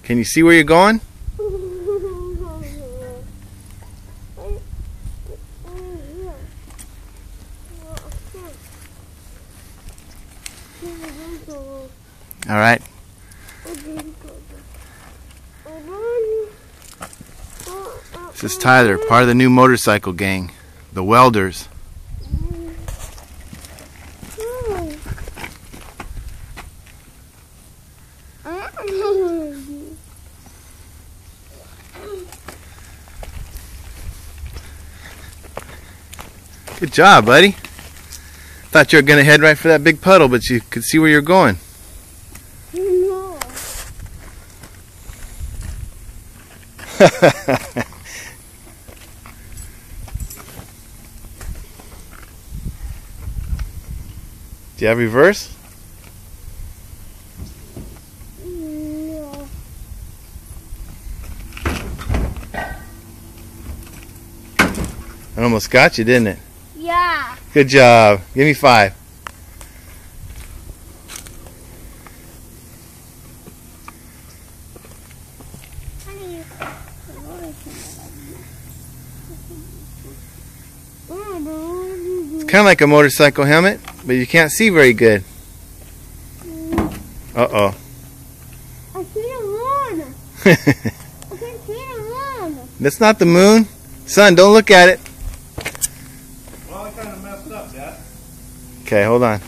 Can you see where you're going? All right. This is Tyler, part of the new motorcycle gang, the Welders. Good job, buddy. Thought you were going to head right for that big puddle, but you could see where you're going. No. Do you have reverse? No. It almost got you, didn't it? Yeah. Good job. Give me 5. It's kind of like a motorcycle helmet, but you can't see very good. Uh-oh. I see the moon. I can see the moon. That's not the moon. Son, don't look at it. Well, I kind of messed up, Dad. Okay, hold on.